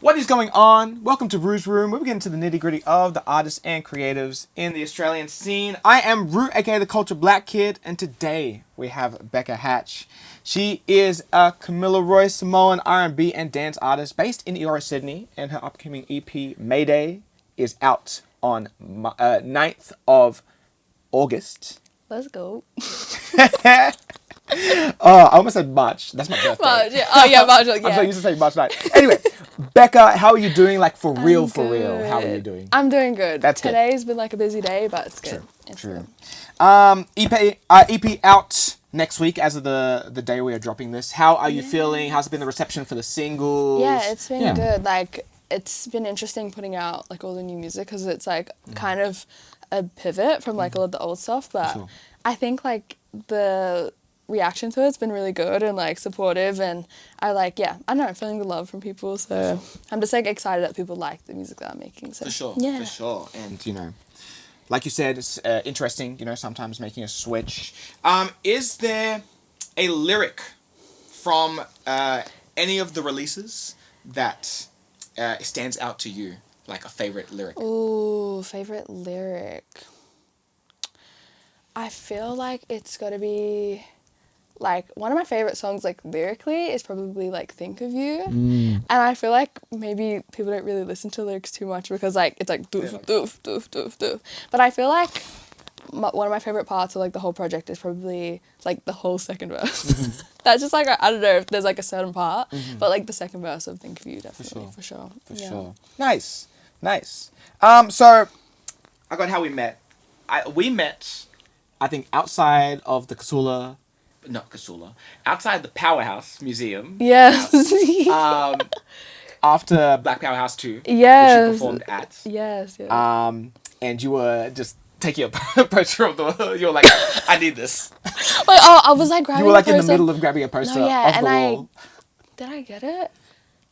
What is going on? Welcome to Rue's Room, where we get into the nitty-gritty of the artists and creatives in the Australian scene. I am Rue, aka the Culture Black Kid, and today we have Becca Hatch. She is a Kamilaroi-Samoan R&B and dance artist based in Eora, Sydney, and her upcoming EP, MAYDAY, is out on 9th of August. Let's go. Oh, I almost said March. That's my birthday. March, yeah. Oh, yeah, March. Yeah. I'm so used to saying March 9th. Anyway, Becca, how are you doing? Like, for real, for real. How are you doing? I'm doing good. That's good. Today's been like a busy day, but it's good. True. EP out next week as of the day we are dropping this. How are you feeling? How's been the reception for the singles? Yeah, it's been good. Like, it's been interesting putting out like all the new music because it's like kind of a pivot from like all of the old stuff. But I think like the reaction to it's been really good and like supportive, and I don't know, I'm feeling the love from people, so I'm just like excited that people like the music that I'm making. So For sure. And like you said, it's interesting, sometimes making a switch. Is there a lyric from any of the releases that stands out to you, like a favorite lyric? Ooh, favorite lyric. I feel like it's gotta be like one of my favorite songs, like lyrically, is probably like "Think of You," and I feel like maybe people don't really listen to lyrics too much because like it's like doof doof doof doof doof. But I feel like one of my favorite parts of like the whole project is probably like the whole second verse. That's just like I don't know if there's like a certain part, but like the second verse of "Think of You" definitely for sure. Nice. So I got how we met. We met, I think, outside of the outside the Powerhouse Museum. Yes. After Black Powerhouse 2. Yes. Which you performed at. Yes. And you were just taking a poster of the. You were like, I need this. Like, I was like grabbing. You were like in the middle of grabbing a poster of the wall. Did I get it?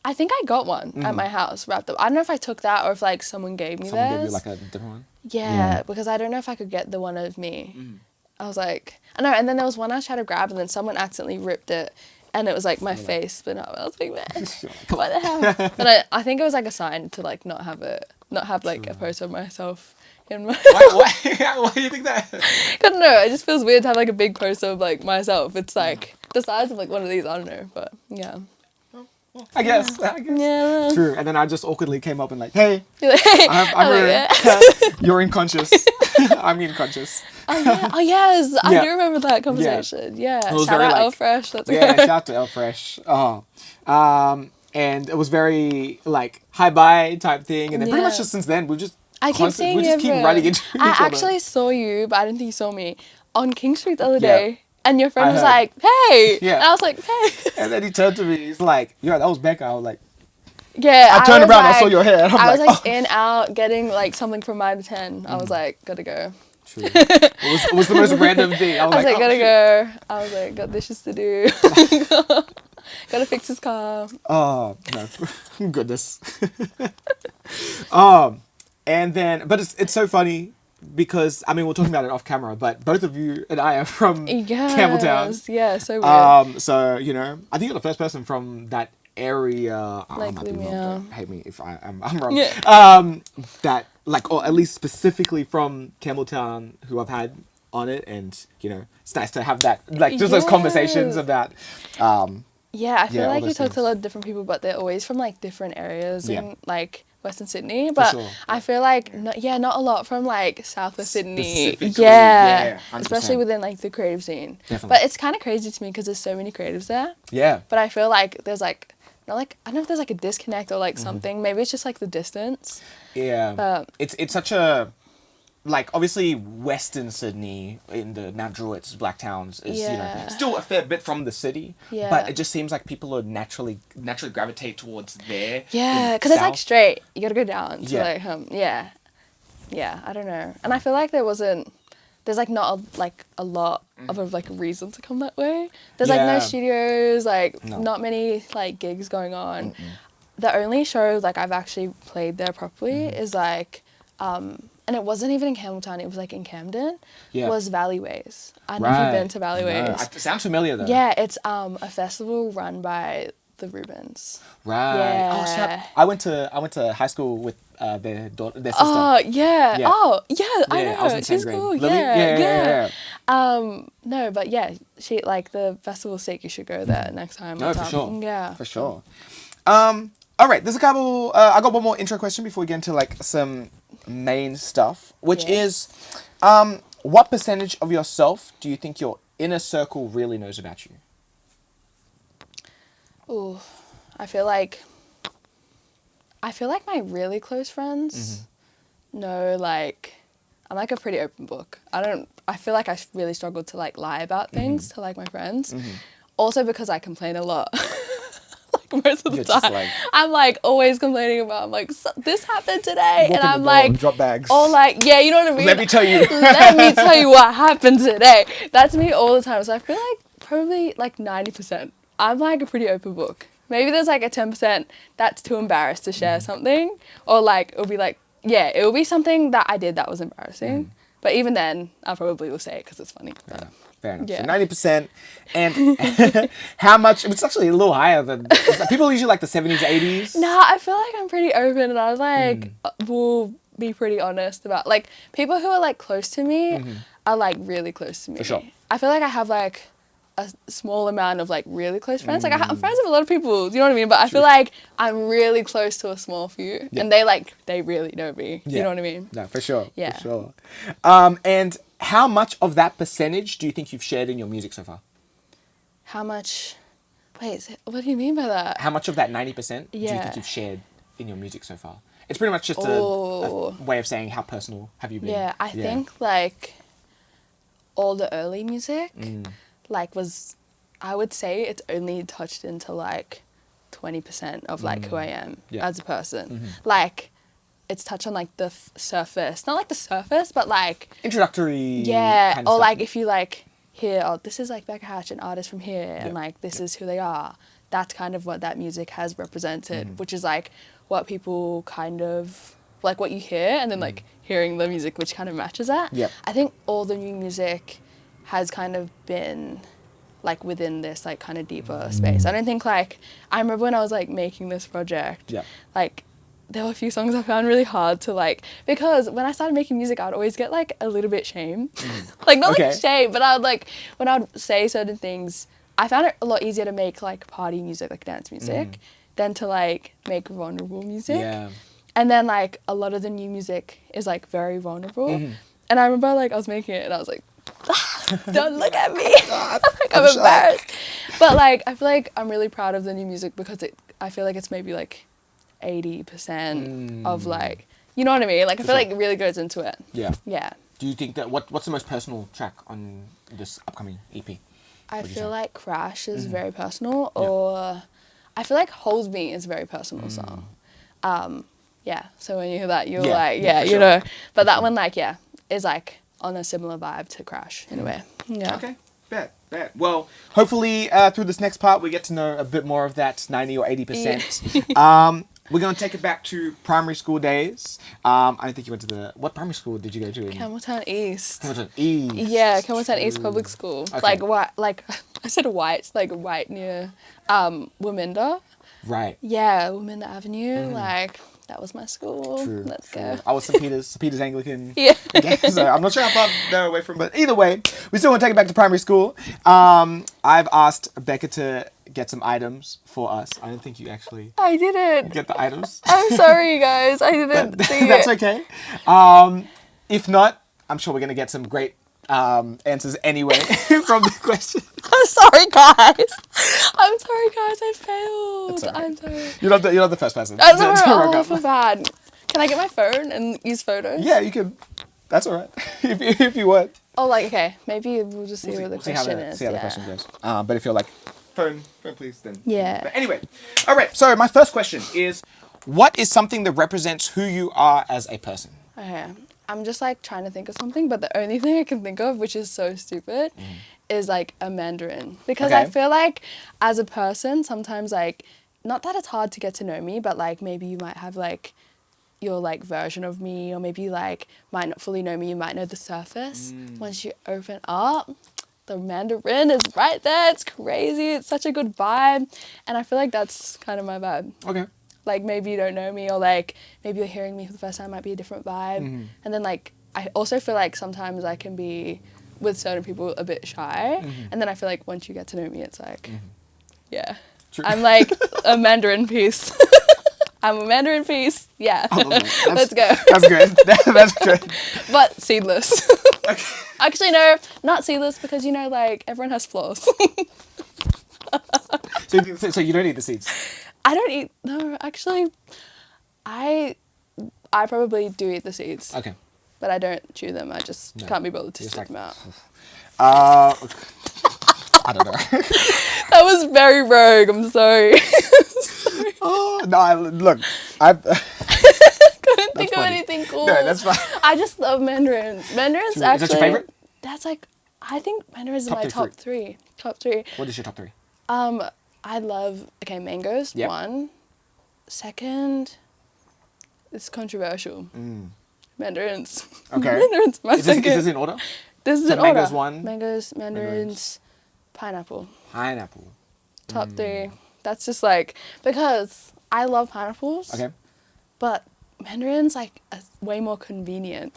I think I got one at my house wrapped up. I don't know if I took that or if like someone gave me Someone theirs. gave you like a different one? Yeah, because I don't know if I could get the one of me. I was like, I know, and then there was one I tried to grab and then someone accidentally ripped it and it was like my face, but I was like, man, what the hell? But I think it was like a sign to like not have like a poster of myself in my Why do you think that? I don't know, it just feels weird to have like a big poster of like myself. It's like the size of like one of these, I don't know, but yeah. I guess. Yeah. True. And then I just awkwardly came up and like, hey, You're like, hey, you're unconscious. I'm unconscious. Oh yes, I do remember that conversation. Yeah. Shout out El Fresh. That's shout out to El Fresh. And it was very like hi bye type thing, and then pretty much just since then we just keep running into each other. I actually saw you, but I didn't think you saw me on King Street the other day. And your friend was like, hey! Yeah. And I was like, hey! And then he turned to me, he's like, yeah, that was Becca. I was like, yeah. I turned around, I saw your hair. I was like in, out, getting like something from 9 to 10. I was like, gotta go. True. It was the most random thing. I was like, gotta go. I was like, got dishes to do. Gotta fix his car. Oh, no. Goodness. And then, but it's so funny. Because, I mean, we're talking about it off camera, but both of you and I are from Campbelltown. Yeah, so weird. So, I think you're the first person from that area. Like, don't hate me if I'm wrong. Yeah. That, like, or at least specifically from Campbelltown who I've had on it. And, it's nice to have that, like, just those conversations about... yeah, I feel like you talk to a lot of different people, but they're always from, like, different areas in, like... Western Sydney, but I feel like not a lot from like Southwest Sydney. Yeah, especially within like the creative scene. Definitely. But it's kind of crazy to me because there's so many creatives there. Yeah. But I feel like there's like not like I don't know if there's like a disconnect or like something. Maybe it's just like the distance. Yeah. But it's such a like obviously Western Sydney in the Mount Druitt's Black Towns is still a fair bit from the city, but it just seems like people are naturally gravitate towards there. Yeah, because it's like straight. You gotta go down to like I don't know, and I feel like there's like not a lot of like a reason to come that way. There's like no studios, like not many like gigs going on. The only show like I've actually played there properly is like and it wasn't even in Campbelltown, it was like in Camden, was Valleyways. I don't know if you've been to Valleyways. No. It sounds familiar though. Yeah, it's a festival run by the Rubens. Right. Oh, Yeah. snap. I went to high school with their daughter, their sister. Oh yeah. Yeah. Oh yeah. I Yeah, know I was in her. 10th She's grade. cool. Lily? Yeah. Yeah, yeah, Yeah. yeah, No, but yeah, she like the festival's sick. You should go there next time. No, It's, for sure. Yeah. For sure. All right, there's a couple. I got one more intro question before we get into like some main stuff, which Yeah. is, what percentage of yourself do you think your inner circle really knows about you? Ooh, I feel like my really close friends know like I'm like a pretty open book. I feel like I really struggle to like lie about things to like my friends. Also because I complain a lot. Like most of the You're just time. like- I'm like always complaining about I'm like this happened today Walk and in the I'm door like and drop bags. all like yeah, you know what I mean? Let me tell you. Let me tell you what happened today. That's me all the time. So I feel like probably like 90%. I'm like a pretty open book. Maybe there's like a 10% that's too embarrassed to share something. Or like it'll be like, yeah, it will be something that I did that was embarrassing. But even then, I probably will say it because it's funny. But, Fair enough. Yeah. So 90%. And how much? It's actually a little higher than people usually like the 70s, 80s. nah, I feel like I'm pretty open and I like will be pretty honest about like people who are like close to me are like really close to me. For sure. I feel like I have like a small amount of like really close friends. Like I'm friends with a lot of people, you know what I mean? But I feel like I'm really close to a small few and they really know me. Yeah. You know what I mean? No, for sure. Yeah. For sure. And how much of that percentage do you think you've shared in your music so far? How much what do you mean by that? How much of that 90% do you Yeah. think you've shared in your music so far? It's pretty much just a Oh. way of saying how personal have you been. Yeah, I think like all the early music like was I would say it's only touched into like 20% of like who I am as a person. Like it's touched on like the surface, not like the surface, but like Introductory. yeah, kind of or stuff. like if you like hear oh this is like Becca Hatch, an artist from here, and like this is who they are. That's kind of what that music has represented, which is like what people kind of like what you hear, and then like hearing the music which kind of matches that. Yep. I think all the new music has kind of been like within this like kind of deeper space. I don't think like I remember when I was like making this project, like there were a few songs I found really hard to like because when I started making music I'd always get like a little bit shame. Like not Okay. like shame, but I would like when I would say certain things I found it a lot easier to make like party music, like dance music, than to like make vulnerable music. Yeah. And then like a lot of the new music is like very vulnerable. And I remember like I was making it and I was like, don't look at me. Like, I'm embarrassed. But like I feel like I'm really proud of the new music because I feel like it's maybe like 80% of like, you know what I mean? Like I feel like it really goes into it. Yeah. Yeah. Do you think that what's the most personal track on this upcoming EP? I Would you feel say? like Crash is very personal, or I feel like Hold Me is a very personal song. Yeah, so when you hear that, you're like, for you sure. know. But that one, like, yeah, is like on a similar vibe to Crash in a way. Yeah. Okay. Bet. Well, hopefully through this next part we get to know a bit more of that 90 or 80%. We're going to take it back to primary school days. I don't think you went to what primary school did you go to? Campbelltown East. Campbelltown East. Yeah, Campbelltown East Public School. Okay. Like, white, like, I said white, like right near Wominda. Right. Yeah, Wominda Avenue. Like, that was my school. True. Let's true. go. I was St. Peter's Anglican. Yeah. Okay, so I'm not sure how far they're away from, but either way, we still want to take it back to primary school. I've asked Becca to get some items for us. I don't think you actually I didn't. get the items. I'm sorry, guys. I didn't see That's it. okay. If not, I'm sure we're gonna get some great answers anyway from the question. I'm sorry, guys. I failed. That's all right. I'm sorry. You're not the first person. That's to alright. rock Oh, up. I feel bad. Can I get my phone and use photos? Yeah, you can. That's all right. if you want. Oh, like, okay. Maybe we'll just see what the We'll see how question is. see how the yeah. question goes. But if you're like, phone please, then. Yeah. But anyway, all right. So my first question is, what is something that represents who you are as a person? Okay. I'm just like trying to think of something, but the only thing I can think of, which is so stupid, is like a Mandarin. Because I Okay. feel like as a person, sometimes like, not that it's hard to get to know me, but like maybe you might have like your like version of me, or maybe you like might not fully know me, you might know the surface. Once you open up, the mandarin is right there. It's crazy. It's such a good vibe. And I feel like that's kind of my vibe. Okay. Like maybe you don't know me, or like maybe you're hearing me for the first time, might be a different vibe. And then like I also feel like sometimes I can be with certain people a bit shy, and then I feel like once you get to know me, it's like yeah, True. I'm like a mandarin piece. I'm a mandarin piece. Yeah. I love that. Let's go. That's good. That's good. But seedless. Okay. Actually, no, not seedless because, you know, like, everyone has flaws. So you don't eat the seeds? I don't eat, no, actually, I probably do eat the seeds. Okay. But I don't chew them. I just can't be bothered to Just stick them like- out. I don't know. That was very rogue. I'm sorry. Oh, no, look, I've... Couldn't think of funny. anything cool. No, that's fine. I just love mandarins. Mandarins Is actually. that your favorite? That's like, I think mandarins is Top my three top fruit. three. Top three. What is your top three? I love, okay, mangoes, Yep. one. Second, it's controversial. Mandarins. Okay. Mandarins, my Is this second. in order? This is So in order. mangoes one, Mangoes, mandarins, pineapple. Pineapple. Top three. That's just like, because I love pineapples. Okay. But mandarins, like, are way more convenient.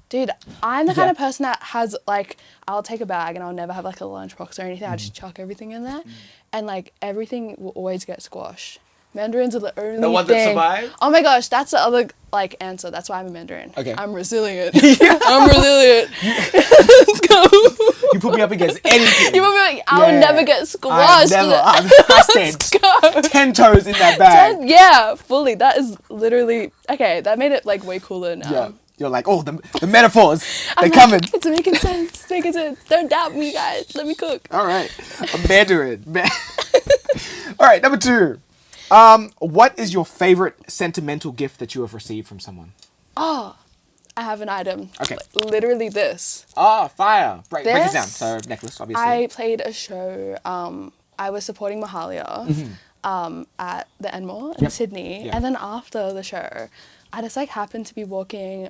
Dude, I'm the kind Yeah. of person that has, like, I'll take a bag and I'll never have, like, a lunchbox or anything. I just chuck everything in there. And, like, everything will always get squashed. Mandarins are the only The ones that thing. survive? Oh my gosh, that's the other, like, answer. That's why I'm a mandarin. Okay. I'm resilient. I'm resilient. Let's go. You put me up against anything. You will be like, I'll Yeah. never get I squashed. never. I stand Go. 10 toes in that bag. Yeah, fully. That is literally, okay, that made it, like, way cooler now. Yeah. You're like, oh, the metaphors, they're I'm coming. like, it's making sense. It's making sense. Don't doubt me, guys. Let me cook. All right. A Mandarin. All right, number 2. What is your favorite sentimental gift that you have received from someone? Oh, I have an item. Okay. Literally this. Oh, fire. Break it This? down. So, necklace, obviously. I played a show. I was supporting Mahalia at the Enmore in Sydney. Yeah. And then after the show, I just like happened to be walking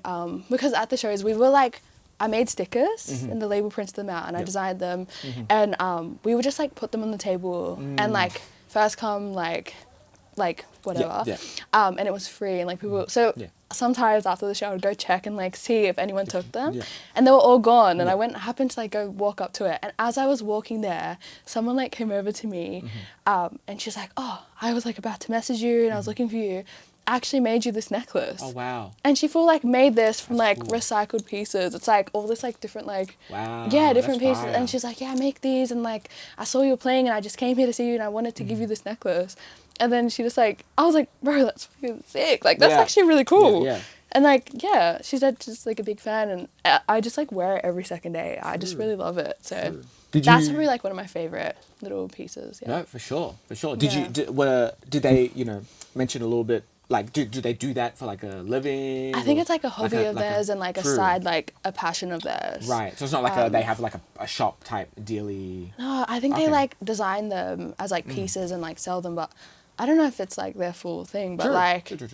because at the shows we were like, I made stickers and the label printed them out and I designed them. And we would just like put them on the table and like first come like whatever. Yeah. And it was free and like people, so sometimes after the show I would go check and like see if anyone took them. Yeah. And they were all gone and I happened to like go walk up to it. And as I was walking there, someone like came over to me and she's like, oh, I was like about to message you and I was looking for you. I actually made you this necklace. Oh, wow. And she full like made this from like cool. recycled pieces. It's like all this like different like Wow. different that's pieces. fire. And she's like, yeah, I make these and like I saw you were playing and I just came here to see you and I wanted to give you this necklace. And then she just like, I was like, bro, that's fucking sick. Like that's Yeah. actually really cool. Yeah. And like, yeah, she said just like a big fan and I just like wear it every second day. I just really love it. So Did that's you- probably like one of my favorite little pieces. Yeah. No, for sure. Did Yeah. you, did they, mention a little bit, like, do they do that for like a living? I think or it's like a hobby of theirs and like a True. side, like a passion of theirs. Right. So it's not like they have like a shop type dealy. No, I think they Okay. like design them as like pieces and like sell them, but I don't know if it's like their full thing. But True. like, True.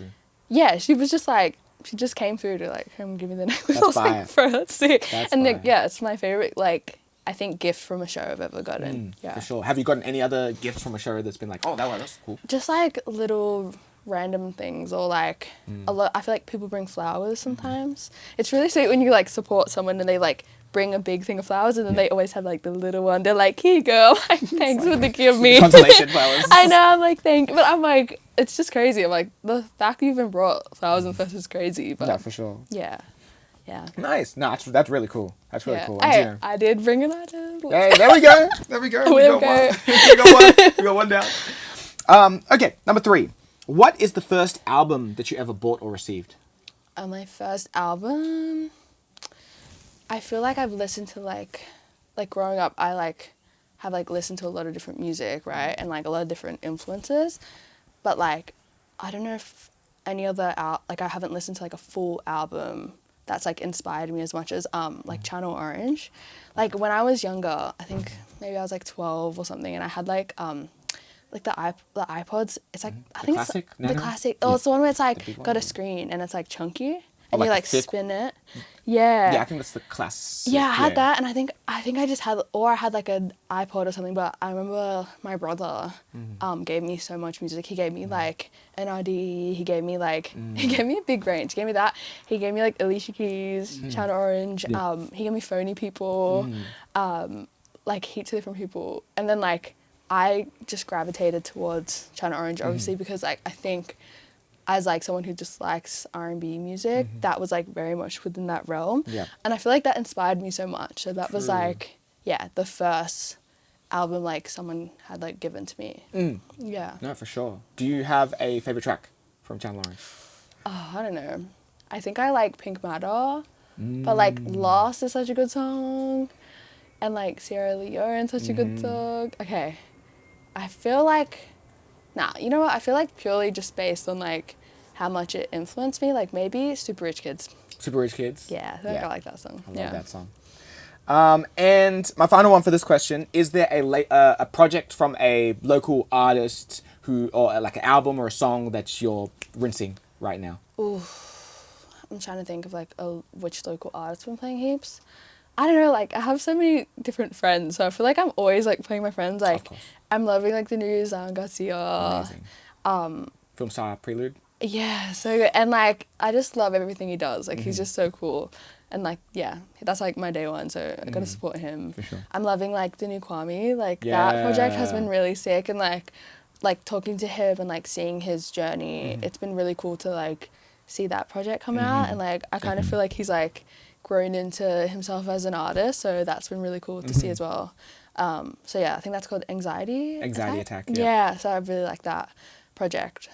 yeah, she was just like, she just came through to like, come give me the necklace. That's I was fire. like, bro, that's sick. That's and like, fire. yeah, it's my favorite, like, I think gift from a show I've ever gotten. Yeah. For sure. Have you gotten any other gifts from a show that's been like, oh, that's cool? Just like little random things or like a lot. I feel like people bring flowers sometimes. It's really sweet when you like support someone and they like bring a big thing of flowers and then they always have like the little one. They're like, here you go. I'm like, thanks for thinking of me. Consolation flowers. I know. I'm like, thank. But I'm like, it's just crazy. I'm like, the fact you even brought flowers in the first is crazy. But Yeah, for sure. yeah. Yeah. Nice. No, that's really cool. That's really Yeah. cool. Hey, And, I did bring an item. hey, there we go. There we go. There we got go. one. we got one down. Okay, number 3. What is the first album that you ever bought or received? My first album, I feel like I've listened to like growing up, I like have like listened to a lot of different music, right? And like a lot of different influences. But like, I don't know if any other like I haven't listened to like a full album that's like inspired me as much as like Channel Orange. Like when I was younger, I think maybe I was like 12 or something and I had like the iPods. It's like I think classic it's the Nano? classic. Oh, Yeah. it's the one where it's The like big one, got a yeah. screen and it's like chunky Oh, and you like like the thick- spin it. Yeah. Yeah, I think that's the classic. Yeah, I had that, and I think I just had, or I had like an iPod or something. But I remember my brother gave me so much music. He gave me like NRD. He gave me like he gave me a big range. He gave me that. He gave me like Alicia Keys, Channel Orange. Yeah. He gave me Phony People, like heaps of different people. And then like I just gravitated towards Channel Orange, obviously, because like I think as like someone who just likes R&B music, that was like very much within that realm. Yeah. And I feel like that inspired me so much. So that was True. like, yeah, the first album like someone had like given to me. Yeah. No, for sure. Do you have a favorite track from Channel Orange? Oh, I don't know. I think I like Pink Matter, but like Lost is such a good song, and like Sierra Leone such a good song. Okay, I feel like, nah, you know what? I feel like purely just based on like how much it influenced me, like maybe Super Rich Kids. Super Rich Kids? Yeah, I think I like that song. I love that song. And my final one for this question, is there a project from a local artist who, or like an album or a song that you're rinsing right now? Ooh, I'm trying to think of like which local artist's been playing heaps. I don't know, like I have so many different friends, so I feel like I'm always like playing my friends. Like I'm loving like the new Zion Garcia. Amazing. Film Star Prelude? Yeah, so good. And like I just love everything he does. Like he's just so cool. And like, yeah, that's like my day one, so I gotta support him. For sure. I'm loving like the new Kwame. Like that project has been really sick, and like talking to him and like seeing his journey, it's been really cool to like see that project come out, and like I kind of feel like he's like grown into himself as an artist, so that's been really cool to see as well. So yeah, I think that's called Anxiety Attack. Yeah, so I really like that project.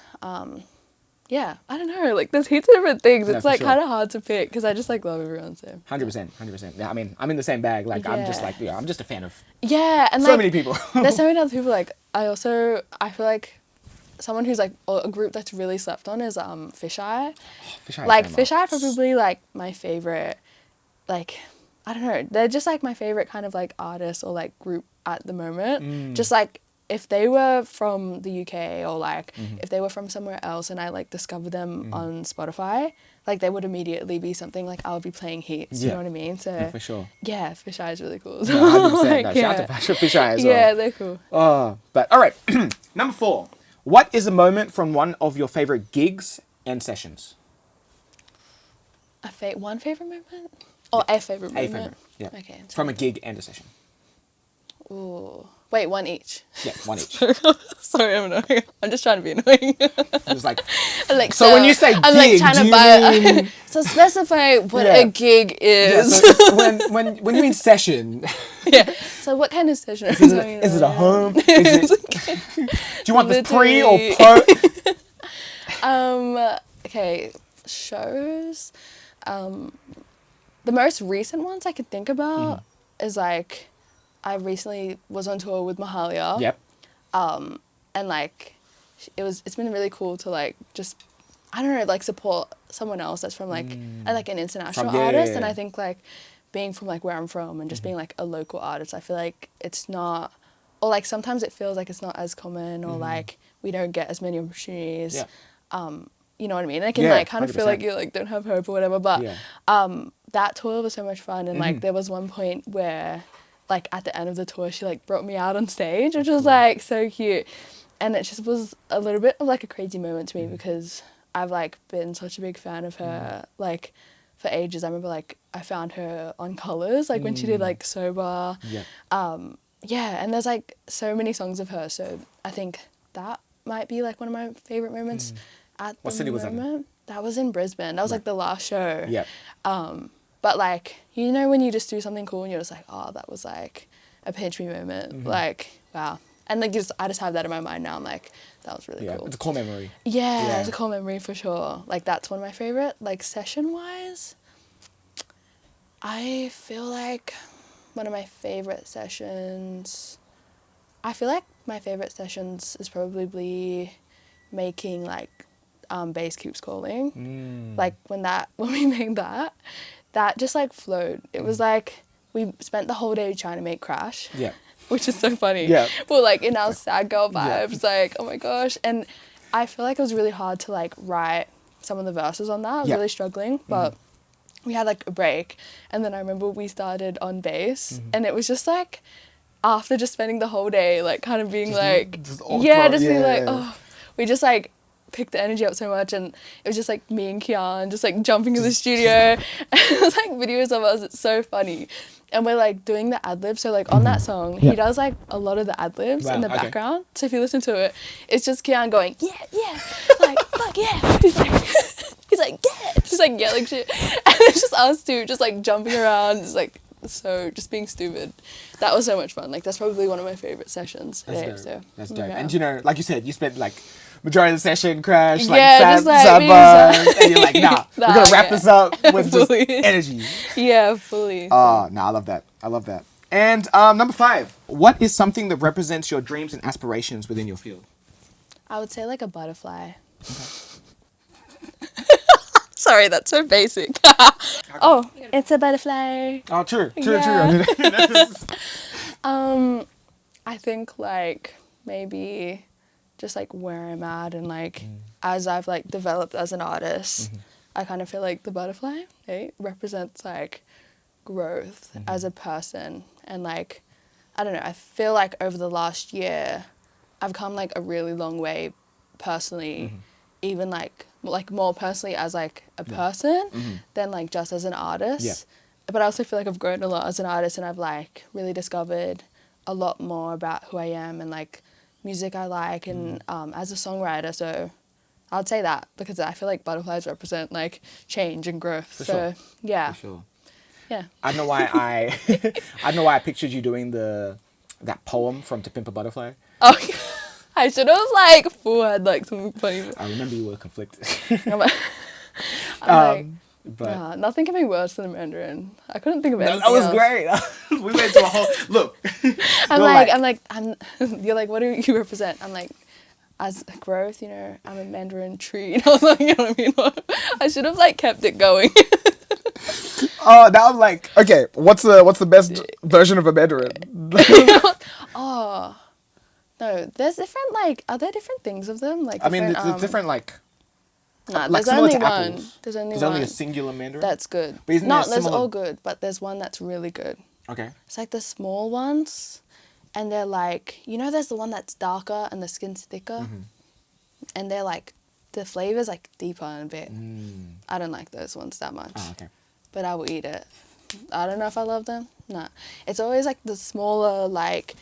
Yeah, I don't know, like there's heaps of different things. It's like kind of hard to pick because I just like love everyone. So 100%. Yeah, I mean, I'm in the same bag. Like I'm just like, yeah, I'm just a fan of and so like, many people. There's so many other people. Like I feel like someone who's like a group that's really slept on is Fisheye. Fisheye Like Fisheye probably like my favorite. Like I don't know, they're just like my favorite kind of like artist or like group at the moment. Just like if they were from the UK or like if they were from somewhere else and I like discovered them on Spotify, like they would immediately be something like I would be playing heaps. You know what I mean? So for sure. Yeah, Fisheye is really cool. So, 100%. like, No, shout out to Fisheye as well. Yeah, they're cool. But all right, number 4. What is a moment from one of your favorite gigs and sessions? One favorite moment? Or a favorite moment? A favorite, yeah. Okay. From a gig and a session. Ooh. Wait, one each. Yeah, one each. Sorry, I'm annoying. I'm just trying to be annoying. It was like, like so when you say gig, I'm like trying do to you buy mean... So specify what a gig is. Yeah, so when you mean session... Yeah. So what kind of session are Is it a home? Do you want this pre or post? Okay, shows. The most recent ones I could think about is like I recently was on tour with Mahalia. Yep. And like it's been really cool to like just I don't know, like support someone else that's from like an international artist. And I think like being from like where I'm from and just being like a local artist, I feel like it's not, or like sometimes it feels like it's not as common, or like we don't get as many opportunities. Yeah. You know what I mean? I can like kind of feel like you like don't have hope or whatever. But that tour was so much fun, and like there was one point where like at the end of the tour she like brought me out on stage, which was like so cute. And it just was a little bit of like a crazy moment to me because I've like been such a big fan of her like for ages. I remember like I found her on Colours like when she did like Sober. Yeah, and there's like so many songs of her, so I think that might be like one of my favorite moments at What the city was that in? That was in Brisbane. That was like the last show. Yeah. But like, you know, when you just do something cool and you're just like, oh, that was like a pinch me moment. Like, wow. And like I just have that in my mind now. I'm like, that was really cool. It's a core memory. Yeah, it's a core memory for sure. Like that's one of my favorite. Like session wise, I feel like one of my favorite sessions, I feel like my favorite sessions is probably making like Bass Keeps Calling. Like when we made that just like flowed. It was like we spent the whole day trying to make Crash. Yeah. Which is so funny. Yeah. But like in our sad girl vibes, like, oh my gosh. And I feel like it was really hard to like write some of the verses on that. I was really struggling. But we had like a break, and then I remember we started on bass, Mm-hmm. and it was just like after just spending the whole day like kind of being Just like just all yeah, throw- just being like yeah. oh, we just like picked the energy up so much, and it was just like me and Kian just like jumping in the studio. And it was like videos of us. It's so funny. And we're like doing the ad libs. So like on that song, Yeah. he does like a lot of the ad libs Wow, in the okay. background. So if you listen to it, it's just Kian going, yeah, yeah, like fuck yeah. He's like he's like yeah, just like yelling shit. And it's just us two just like jumping around, just like so just being stupid. That was so much fun. Like that's probably one of my favorite sessions That's today. dope. So That's dope. yeah. And you know, like you said, you spent like majority of the session crash, like Yeah, sad, just, like, sad being buzz, sad. and you're like, nah, we're Nah, gonna wrap yeah. this up with just Fully. energy. Yeah, fully. Oh, no, I love that. I love that. And number 5, what is something that represents your dreams and aspirations within your field? I would say like a butterfly. Sorry, that's so basic. Oh, it's a butterfly. Oh, true. Yeah. I mean, I think like maybe just like where I'm at and like as I've like developed as an artist, I kind of feel like the butterfly, represents like growth as a person, and like I don't know, I feel like over the last year I've come like a really long way personally, even like more personally as like a person than like just as an artist. Yeah. But I also feel like I've grown a lot as an artist, and I've like really discovered a lot more about who I am and like music I like, and as a songwriter. So I'd say that because I feel like butterflies represent like change and growth. For so sure. yeah, For sure. yeah. I don't know why I I don't know why I pictured you doing that poem from To Pimp a Butterfly. Oh, I should have like had like something funny. I remember you were conflicted. I'm like, I'm like, But nah, nothing can be worse than a Mandarin. I couldn't think of no, anything that was else. great. We went to a whole look. You're like, what do you represent? I'm like, as growth, you know, I'm a Mandarin tree. And I was like, you know what I mean? I should have like kept it going. Oh, now I'm like, okay, what's the best version of a Mandarin? Oh, no, there's different like, are there different things of them? Like, I mean, different, there's different like Nah, like there's similar only to one. apples. There's only There's one. only a singular Mandarin. That's good. But isn't No, there there's similar- all good, but there's one that's really good. Okay. It's like the small ones, and they're like, you know, there's the one that's darker and the skin's thicker, and they're like, the flavor's like deeper and a bit. I don't like those ones that much, Oh, okay. but I will eat it. I don't know if I love them. Nah, it's always like the smaller, like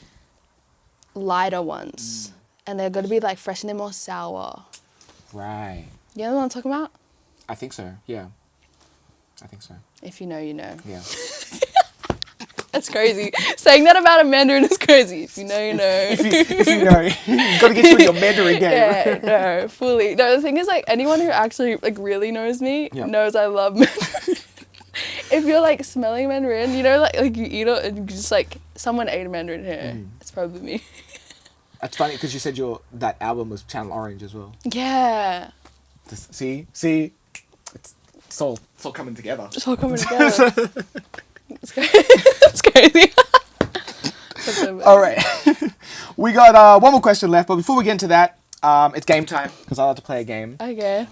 lighter ones, and they're gonna be like fresh and they're more sour. Right. You know what I'm talking about? I think so. Yeah. I think so. If you know, you know. Yeah. That's crazy. Saying that about a Mandarin is crazy. If you know, you know. if you know, you gotta get you in your Mandarin game. Yeah, no, fully. No, the thing is, like, anyone who actually, like, really knows me knows I love Mandarin. If you're, like, smelling Mandarin, you know, like you eat it and you just, like, someone ate a Mandarin here. It's probably me. That's funny because you said that album was Channel Orange as well. Yeah. See, it's all coming together. It's all coming together. It's crazy. All right, we got one more question left, but before we get into that, it's game time because I like to play a game. Okay.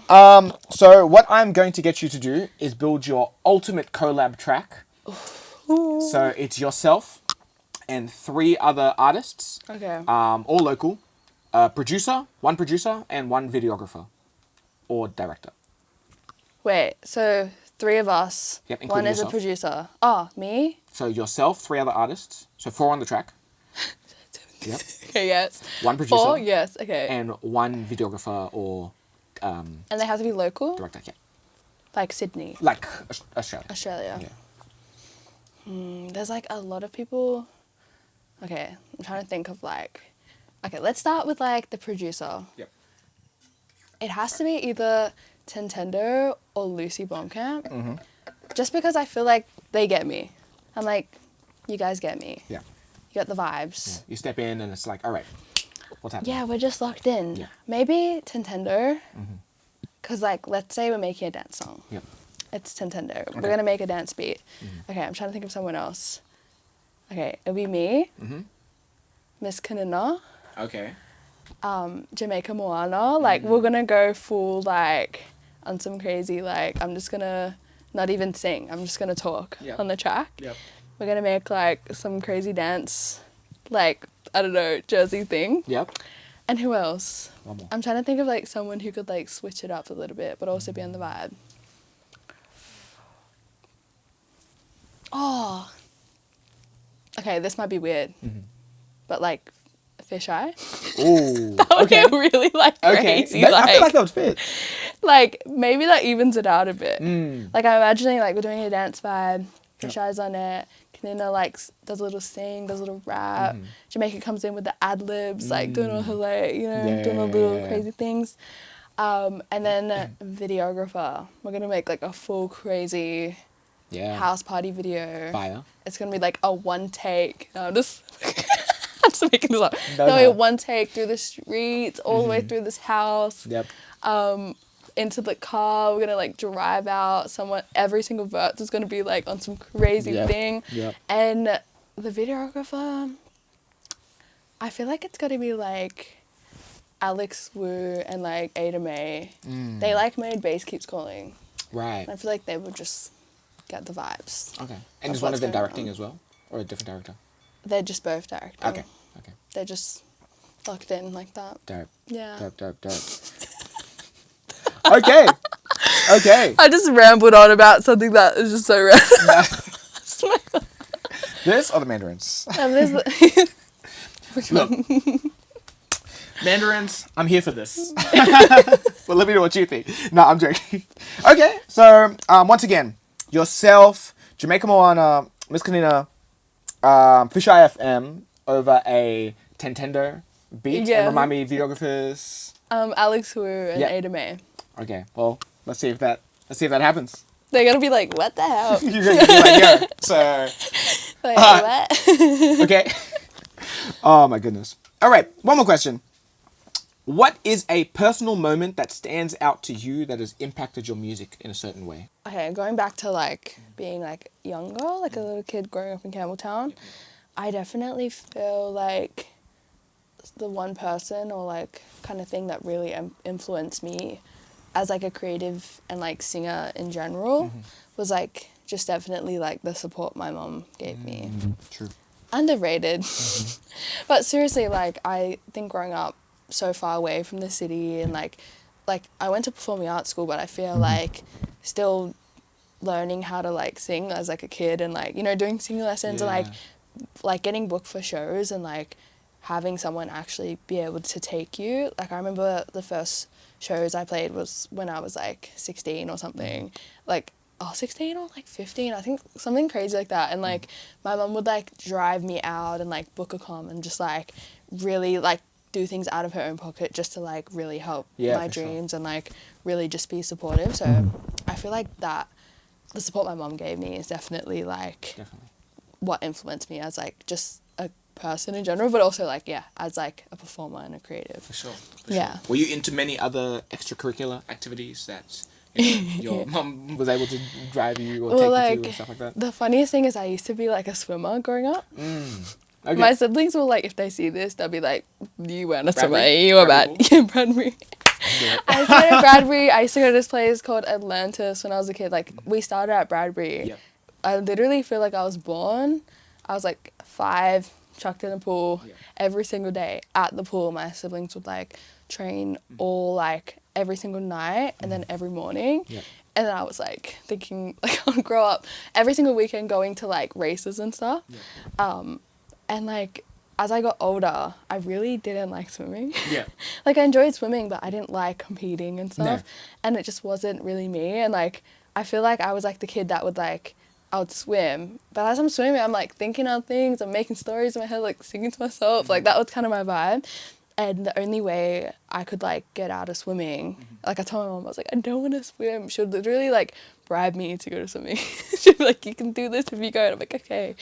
So what I'm going to get you to do is build your ultimate collab track. So it's yourself and 3 other artists. Okay. All local. One producer, and 1 videographer or director. Wait, so 3 of us. Yep, One including is a yourself. producer. Oh, me? So yourself, 3 other artists. So 4 on the track. Yep. Okay, yes. 1 producer. 4, yes, okay. And 1 videographer or And they have to be local? director. Yeah. Like Sydney, Like Australia. Australia. Yeah. There's like a lot of people. Okay, I'm trying to think of like. Okay, let's start with like the producer. Yep. It has to be either Tentendo or Lucy Bombcamp. Just because I feel like they get me. I'm like, you guys get me. Yeah. You got the vibes. You step in and it's like, all right, what's happening? Yeah, we're just locked in. Yeah. Maybe Tentendo. Because like, let's say we're making a dance song. Yep. It's Tentendo. Okay. We're going to make a dance beat. Okay, I'm trying to think of someone else. Okay, it'll be me, Miss Kanina, Okay. Jamaica Moana. Like, we're going to go full, like, on some crazy, like, I'm just going to not even sing. I'm just gonna talk Yep. on the track. Yep. We're gonna make like some crazy dance, like I don't know, Jersey thing. Yep. And who else? One more. I'm trying to think of like someone who could like switch it up a little bit, but also be on the vibe. Oh. Okay, this might be weird, but like fisheye. Ooh. That would Okay. get really like Okay. crazy. I feel like that would fit. Like maybe that evens it out a bit. Mm. Like I'm imagining like we're doing a dance vibe, Fisheye's on it, Kanina like does a little sing, does a little rap, Jamaica comes in with the ad libs, like doing all her like, you know, doing all the little crazy things. And then videographer. We're gonna make like a full crazy house party video. Fire. It's gonna be like a one take. No, I'm just I'm just making this up. No, No, no. one take through the streets, all the way through this house. Yep. Into the car. We're gonna like drive out. Every single verse is gonna be like on some crazy thing. Yep. And the videographer, I feel like it's gotta be like Alex Wu and like Ada May. They like made Bass Keeps Calling. Right. And I feel like they would just get the vibes. Okay. And of is one what's of them going directing on. as well, or a different director? They're just both directing. Okay. Okay. They're just locked in like that. Dope. Yeah. Dope. Okay. Okay. I just rambled on about something that is just so random. This or the mandarins? Which Look. one? Mandarins, I'm here for this. Well, let me know what you think. No, I'm joking. Okay, so once again, yourself, Jamaica Moana, Miss Kanina, Fisheye FM over a Tentendo beat. Yeah. And remind me, videographers. Alex Wu and Yeah. Ada May. Okay, well, let's see if that happens. They're gonna be like, what the hell? You're gonna be like, yo. So, Like, what? okay. Oh my goodness. All right, one more question. What is a personal moment that stands out to you that has impacted your music in a certain way? Okay, going back to like being like younger, like a little kid growing up in Campbelltown, I definitely feel like the one person or like kind of thing that really influenced me as like a creative and like singer in general was like just definitely like the support my mom gave me. True. Underrated. But seriously, like I think growing up so far away from the city and like I went to performing arts school, but I feel like still learning how to like sing as like a kid and like, you know, doing singing lessons and like getting booked for shows and like having someone actually be able to take you. Like I remember the first shows I played was when I was like 16 or something. Like 16 or like 15, I think something crazy like that. And like my mum would like drive me out and like book a com and just like really like do things out of her own pocket just to like really help my dreams and like really just be supportive. So I feel like that the support my mum gave me is definitely like what influenced me as like just a person in general, but also like as like a performer and a creative. For sure. Were you into many other extracurricular activities that your mum was able to drive you or take you to and stuff like that? The funniest thing is I used to be like a swimmer growing up. Okay. My siblings will like, if they see this, they'll be like, you weren't a swimmer, Bradbury? you were bad. Yeah, Bradbury. I used to go to Bradbury. I used to go to this place called Atlantis when I was a kid. Like, we started at Bradbury. Yep. I literally feel like I was like 5, chucked in a pool every single day. At the pool, my siblings would like train all like every single night and then every morning. Yep. And then I was like thinking like I would grow up every single weekend going to like races and stuff. Yep. And like as I got older, I really didn't like swimming. Yeah. Like I enjoyed swimming, but I didn't like competing and stuff. No. And it just wasn't really me. And like I feel like I was like the kid that would like I would swim, but as I'm swimming, I'm like thinking on things, I'm making stories in my head, like singing to myself. Like that was kind of my vibe. And the only way I could like get out of swimming, like I told my mom, I was like, I don't want to swim. She would literally like bribe me to go to swimming. She'd be like, you can do this if you go. And I'm like, okay.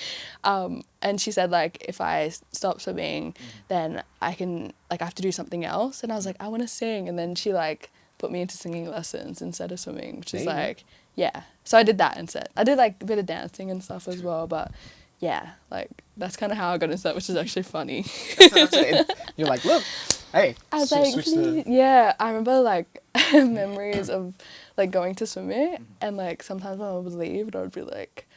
And she said like, if I stop swimming, then I have to do something else. And I was like, I want to sing. And then she like put me into singing lessons instead of swimming, which is like, So I did that instead. I did like a bit of dancing and stuff as well, but like that's kind of how I got into that, which is actually funny. You're like, look, Hey, I was like, switch please. the. Yeah, I remember like memories of like going to swim it, and like sometimes when I would leave, and I would be like,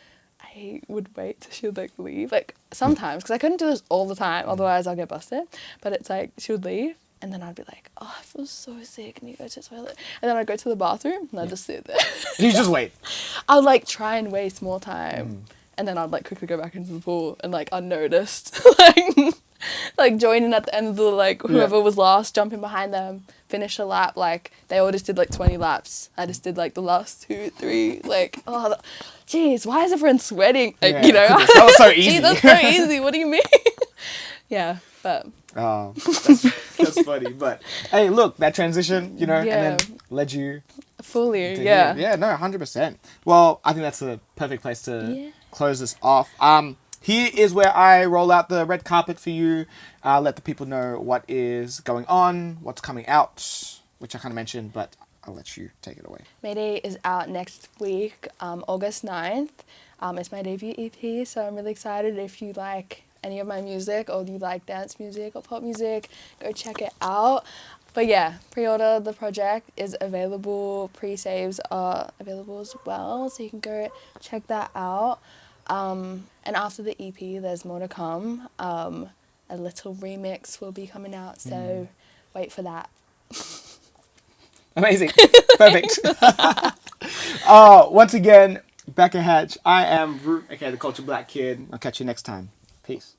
I would wait till she would like leave. Like sometimes, because I couldn't do this all the time, otherwise I'll get busted. But it's like she would leave, and then I'd be like, oh, I feel so sick, and you go to the toilet, and then I'd go to the bathroom, and I'd just sit there. You just wait. I would like try and waste more time, and then I'd like quickly go back into the pool and like unnoticed, like join in at the end of the like whoever was last, jump in behind them, finish a lap. Like they all just did like 20 laps. I just did like the last 2, 3. Like jeez, why is everyone sweating? Like Yeah, you know, goodness, that was so easy. Gee, that's so easy. What do you mean? Yeah, but Oh, that's funny. But hey, look, that transition, you know, and then led you fully, to yeah. here. Yeah, no, 100%. Well, I think that's the perfect place to close this off. Here is where I roll out the red carpet for you. Let the people know what is going on, what's coming out, which I kind of mentioned, but I'll let you take it away. MAYDAY is out next week, August 9th. It's my debut EP, so I'm really excited. If you like any of my music, or you like dance music or pop music, go check it out. But yeah, pre-order the project is available. Pre-saves are available as well, so you can go check that out. And after the EP, there's more to come. A little remix will be coming out, so wait for that. Amazing. Perfect. Once again, Becca Hatch. I am Root, aka the Culture Black Kid. I'll catch you next time. Peace.